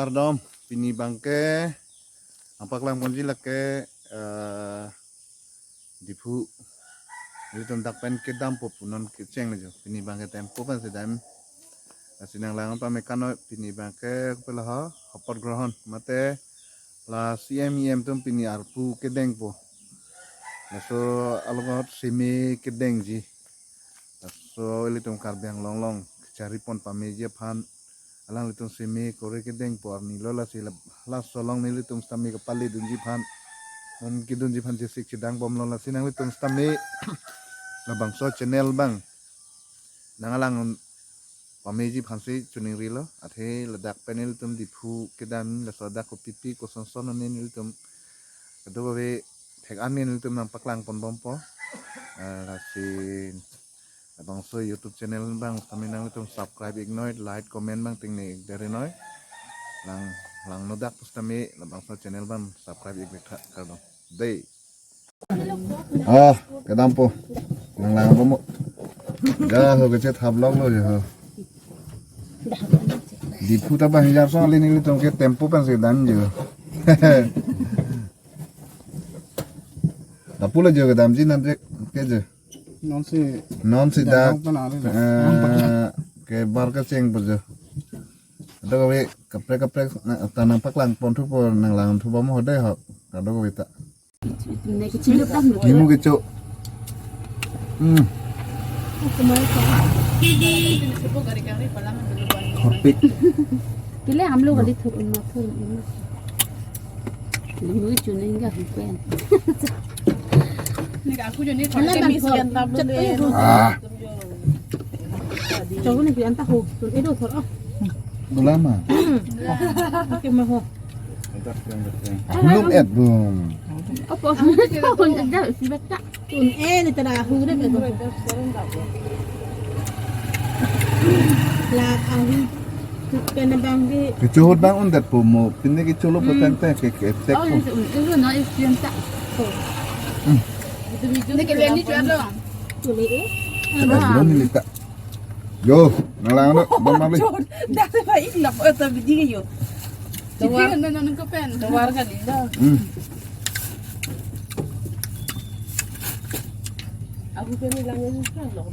kardom pini bangke ampak lang ponji lake dipu itu tak pen kedam po punon keceng lejo pini bangke tempo pan sedam asinang lang pa mekano pini bangke pelaha hopot grohon mate la CMEM tum pini arpu kedeng po so algot simi kedeng ji so ilitum karbiang longlong cari pon pameja pan alang litung simi kore kedeng por ni lola sila la solong ni litung stami kepali dunji pan on kidunji pan jesik cidang bom lola sinang litung stami na bangso channel bang nangalang pameji pan si cuning rilo athe ledak panel tum dipu kedan la soda ko pipi ko son ni litung kedo we thek anin litung nang paklang pon bompo la sin abang so YouTube channel bang kami nang itu subscribe ignore like comment bang tingni dari noi lang nodak pus kami abang so channel bang subscribe ignore kado day kedampo lang bomo dah ho kecet hablog lo ya di puta bah hijar so alin ini tuh ke tempo pan sedan jo dapula jo kedam ji nanti keje non si dak ke bar ka ceng pujo ada kowe kaprek tanang paklang pon tu po nang lang tu bamo hode ho kado kowe ta nimu geco horpik pile हम लोग वाली थोड़ी लिंगु चुने इंगा हुपेन aku jadi kalau kami sekian tabung deh. Coba nih pian tahu, tuh itu thor oh. lama Oke mah ho. belum belum Apa? Pun ada si beta. Tun ni terahu deh betul. Lah awi kena bangge. kecuhut bang undat pomo pinne keculo potente ke tek Oh, itu no is pian tak. Ini kalian ni jual dong. Boleh belum ni tak yo nalang no bang mali Dah saya ilah atau begini yo. Tawar nan kepen. Tawar kan indah. Aku kena langgan susah loh.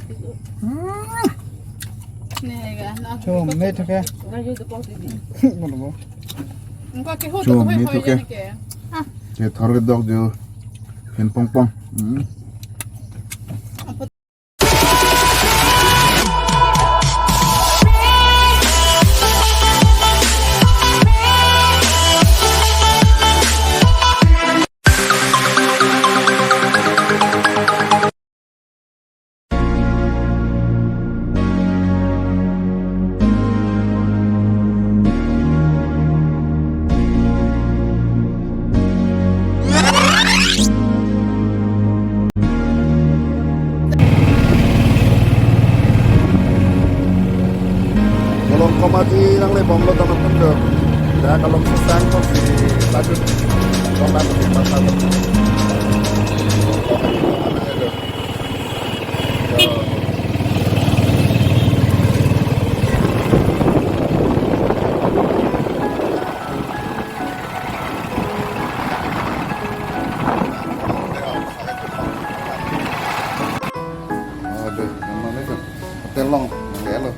Nih kan. Chom ne thake Ngaji tu kau tadi. bono Engkau ke hotel Chom kau ni kau tuke. ni ke. je thor dog jo ken pong pong kalau komati yang le bom lo tanam pendo dah kalau sedang kok di lanjut komati di pasar aduh namanya tuh telong kayak lo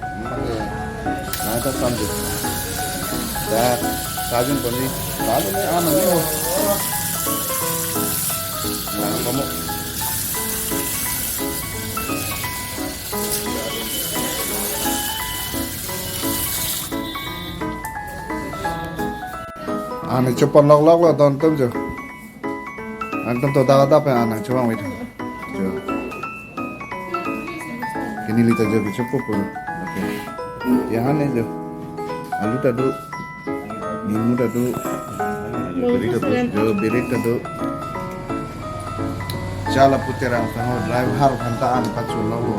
ada sambil dan sajun pun ni sajun ni aman ni ho nah kamu ane cepat lok lo tonton jo antum to daga dapat anak coba wait jo kini lita jo cepat pun oke ya aneh jo alu tadu nimu tadu beri tadu jala puterang tahu drive har kantaan pacu lalu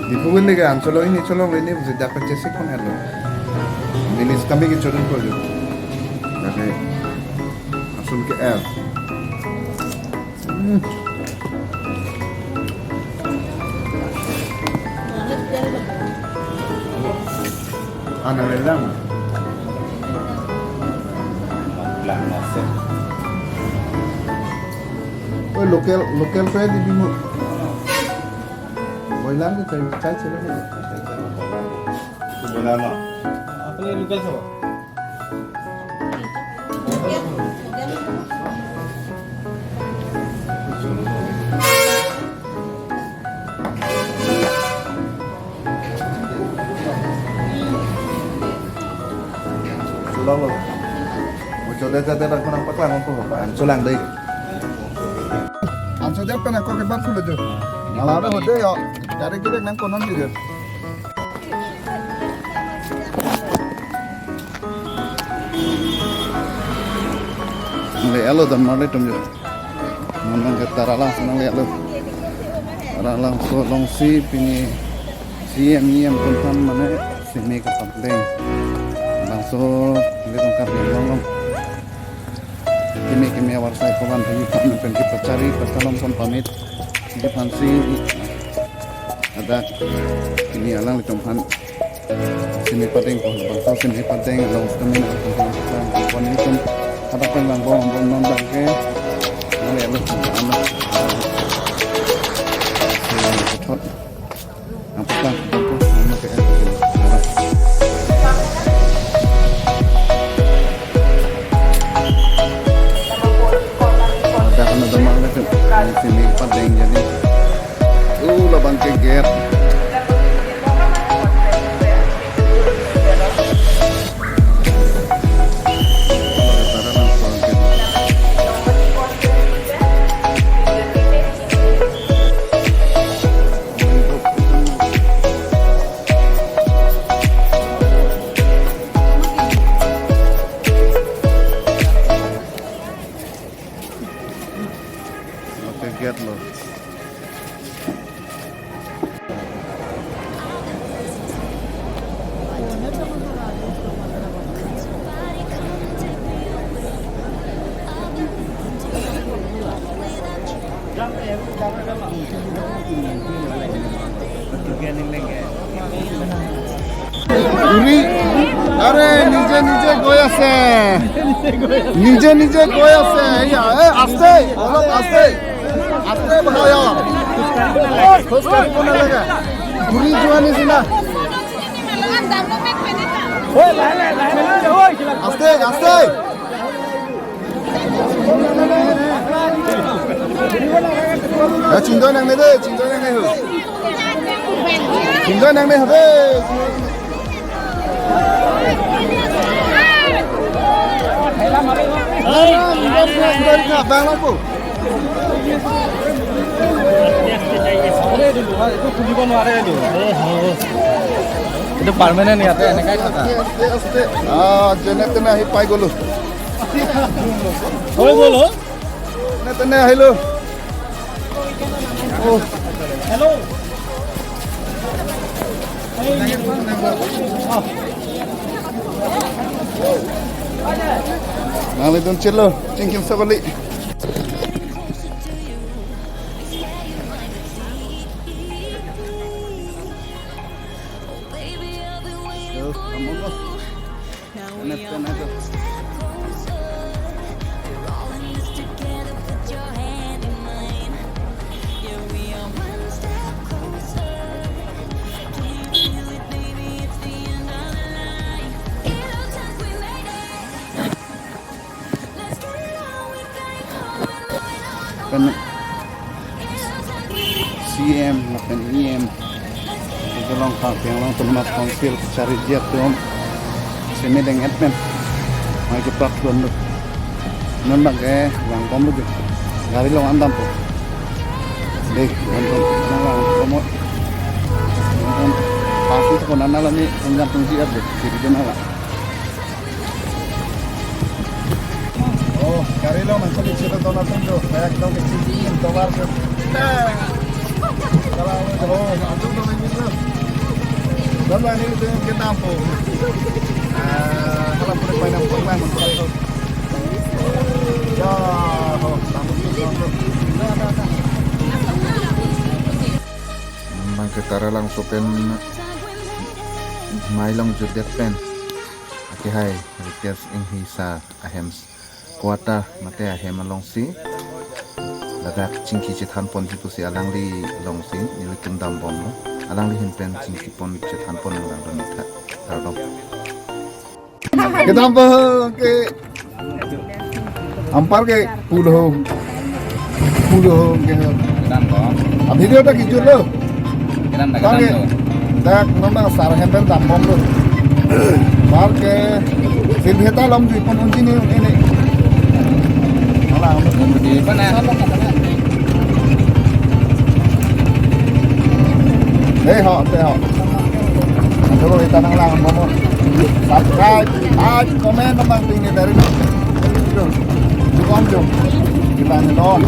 di pukul ni kan colo ini bisa dapat cesek pun ada ini kami ke coden kau jo jadi langsung ke air Anak lelang. Lang nasi. Oh, lokal saya di Bimo. Boilang tu cai cila ni. Bola no. Apa ni lokal siapa? Sulang lo. Macam dah aku nampak lah mampu apa. Sulang deh. Am sejak kan aku kebat sudah tu. Malah ada hotel ya. Cari kita nang konon je. Lihat lo dan malah tu je. Mana kita ralah senang lihat lo. Ralah so longsi pini CM kontan mana sini ke komplain. Langsung lihat kami long. Kami awal saya program ini kami pergi cari pesanan kon pamit di fansi ada ini alang lecomhan sini padeng kon bangsa sini padeng long kami nak kon ini kon ada pengang bom non ke nang ya lu anak cepat apa kan nama ke sini padeng jadi labang keger keger lo. Uri, अरे नीचे नीचे गोया से नीचे नीचे गोया से या आस्ते आस्ते आस्ते भाया खुश कर कोने लगा पूरी जुआनी सिना आस्ते आस्ते ya cinta nang ne cinta nang ne ho cinta nang ne habe bang lampu itu tujuan ada itu itu permanen ya teh nekai kata jenet tena hipai golu hoy golu ne tena hello oh hello Nali don cello, cingkim sabali. Kan CM makan IM itu long yang long tempat konsil cari dia tuh sini dengan admin mau cepat tuan tu non bagai lang kom tu gari long andam tu deh untuk lang komo pasti tu konan alam ni enggak tungsi ada jadi dia nak gari long macam ni cerita tu nak tu kayak kita kecil tawar tu kalau aduh tu lagi tu dalam ini tu kita ampu kalau boleh main ampu main ampu tu ya kita relang sopen mailong judet pen ake hai rites ing hisa ahems kuata mate ahem along si lagak cingki cithan pon jipu si alang li long si nili kundam bom no alang li himpen cingki pon cithan pon lang don tha tardom kedam ke ampar ke pulo ke Kedam kok. video ta kijur lo Kedam dah Kage, kedam tu. dak nona sar hempen dam bom lo. Mar ke silheta lom ju pon unji ni ini. Ola, Di mana? ho. Kalau kita nang lang momo. Subscribe, like, komen naman tingin dari. Kom jom. Kita ni don.